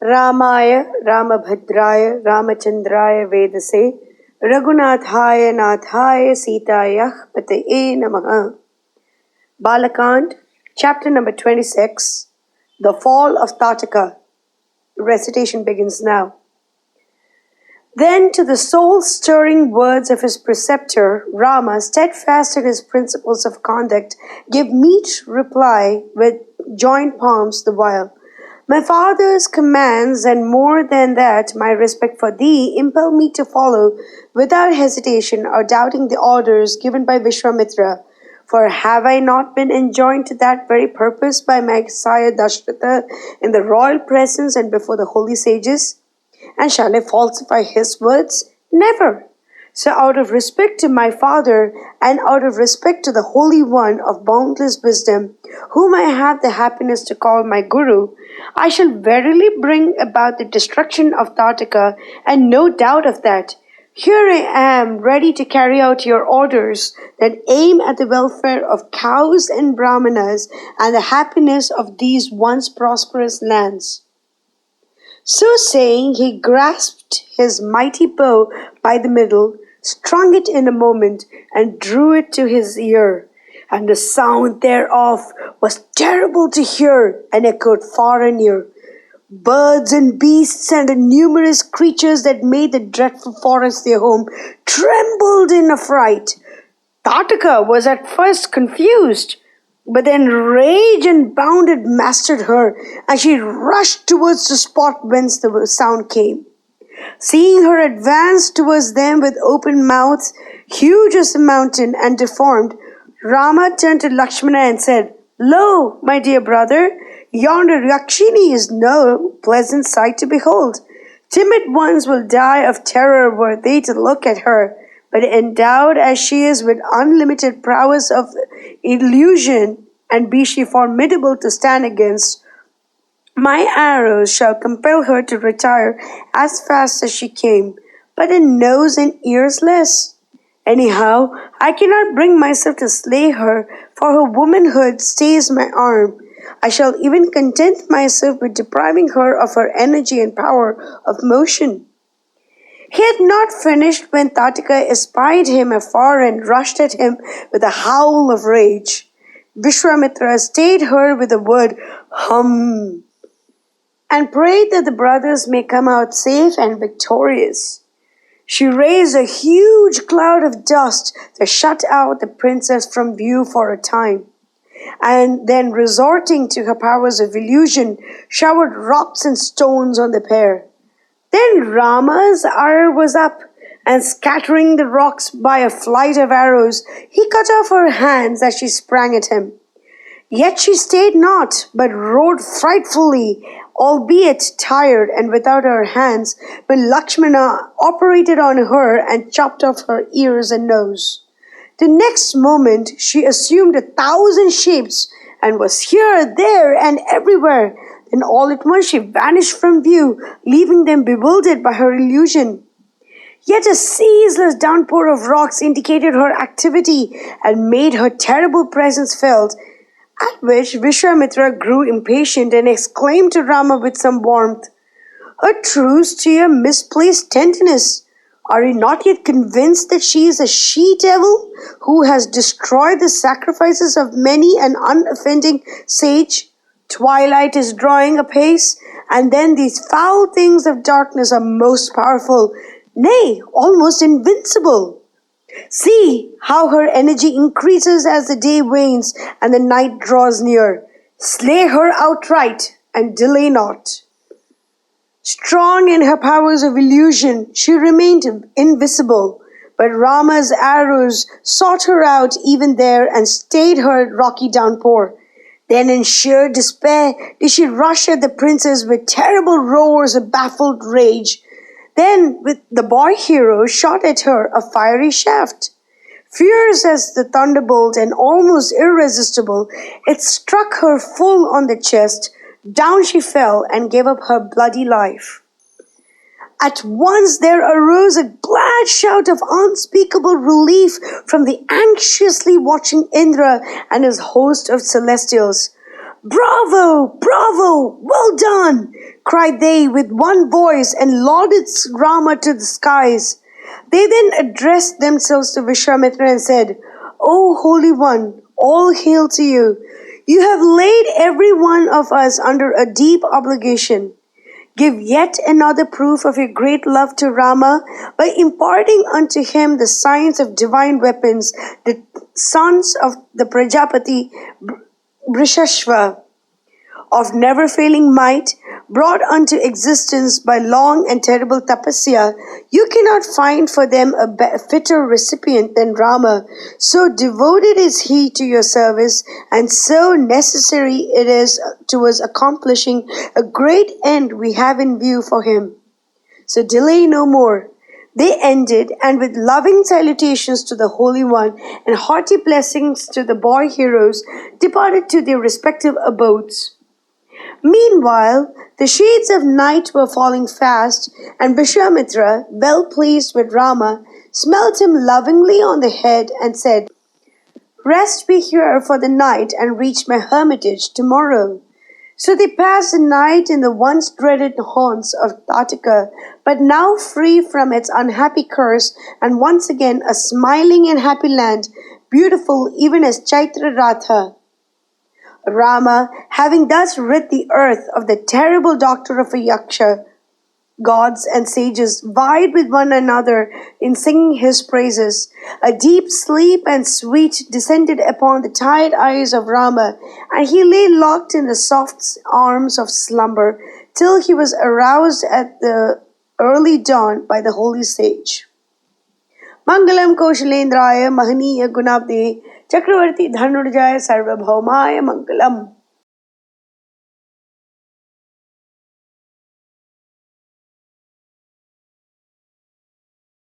Ramaya Ramabhadraya Ramachandraya Vedase Raghunathaya Nathaya Sitayah Pataye Namaha. Balakand, chapter number 26, The Fall of Tataka. Recitation begins now. Then to the soul-stirring words of his preceptor, Rama, steadfast in his principles of conduct, gave meet reply with joined palms the while. My father's commands, and more than that, my respect for thee, impel me to follow without hesitation or doubting the orders given by Vishwamitra. For have I not been enjoined to that very purpose by my sire Dashratha in the royal presence and before the holy sages? And shall I falsify his words? Never. So out of respect to my father, and out of respect to the Holy One of boundless wisdom, whom I have the happiness to call my Guru, I shall verily bring about the destruction of Tataka, and no doubt of that. Here I am, ready to carry out your orders that aim at the welfare of cows and brahmanas, and the happiness of these once prosperous lands. So saying, he grasped his mighty bow by the middle, strung it in a moment, and drew it to his ear. And the sound thereof was terrible to hear, and echoed far and near. Birds and beasts and the numerous creatures that made the dreadful forest their home trembled in affright. Tataka was at first confused, but then rage and bounded mastered her, and she rushed towards the spot whence the sound came. Seeing her advance towards them with open mouth, huge as a mountain and deformed, Rama turned to Lakshmana and said, Lo, my dear brother, yonder Yakshini is no pleasant sight to behold. Timid ones will die of terror were they to look at her, but endowed as she is with unlimited prowess of illusion, and be she formidable to stand against, my arrows shall compel her to retire as fast as she came, but in nose and ears less. Anyhow, I cannot bring myself to slay her, for her womanhood stays my arm. I shall even content myself with depriving her of her energy and power of motion. He had not finished when Tataka espied him afar and rushed at him with a howl of rage. Vishwamitra stayed her with the word hum, and prayed that the brothers may come out safe and victorious. She raised a huge cloud of dust to shut out the princess from view for a time, and then resorting to her powers of illusion, showered rocks and stones on the pair. Then Rama's ire was up, and scattering the rocks by a flight of arrows, he cut off her hands as she sprang at him. Yet she stayed not, but rode frightfully, albeit tired and without her hands, when Lakshmana operated on her and chopped off her ears and nose. The next moment she assumed 1,000 shapes, and was here, there, and everywhere. Then all at once she vanished from view, leaving them bewildered by her illusion. Yet a ceaseless downpour of rocks indicated her activity and made her terrible presence felt, at which Vishwamitra grew impatient and exclaimed to Rama with some warmth, A truce to your misplaced tenderness. Are you not yet convinced that she is a she-devil who has destroyed the sacrifices of many an unoffending sage? Twilight is drawing apace, and then these foul things of darkness are most powerful, nay, almost invincible. See how her energy increases as the day wanes and the night draws near. Slay her outright and delay not. Strong in her powers of illusion, she remained invisible, but Rama's arrows sought her out even there and stayed her rocky downpour. Then in sheer despair did she rush at the princess with terrible roars of baffled rage. Then with the boy hero shot at her a fiery shaft. Fierce as the thunderbolt and almost irresistible, it struck her full on the chest. Down she fell and gave up her bloody life. At once there arose a glad shout of unspeakable relief from the anxiously watching Indra and his host of celestials. Bravo! Bravo! Well done! cried they with one voice and lauded Rama to the skies. They then addressed themselves to Vishwamitra and said, O Holy One, all hail to you. You have laid every one of us under a deep obligation. Give yet another proof of your great love to Rama by imparting unto him the science of divine weapons, the sons of the Prajapati Brishashva, of never-failing might, brought unto existence by long and terrible tapasya. You cannot find for them a fitter recipient than Rama. So devoted is he to your service, and so necessary it is towards accomplishing a great end we have in view for him. So delay no more. They ended, and with loving salutations to the Holy One and hearty blessings to the boy heroes, departed to their respective abodes. Meanwhile, the shades of night were falling fast, and Vishwamitra, well pleased with Rama, smelt him lovingly on the head and said, Rest we here for the night and reach my hermitage tomorrow. So they passed the night in the once dreaded haunts of Tataka, but now free from its unhappy curse, and once again a smiling and happy land, beautiful even as Chaitra Ratha. Rama, having thus rid the earth of the terrible doctor of a yaksha, gods and sages vied with one another in singing his praises. A deep sleep and sweet descended upon the tired eyes of Rama, and he lay locked in the soft arms of slumber till he was aroused at the early dawn by the holy sage. Mangalam Koshalendraya Mahaniya Gunabde Chakravarti Dhanurjaya Sarvabhaumaya Mangalam.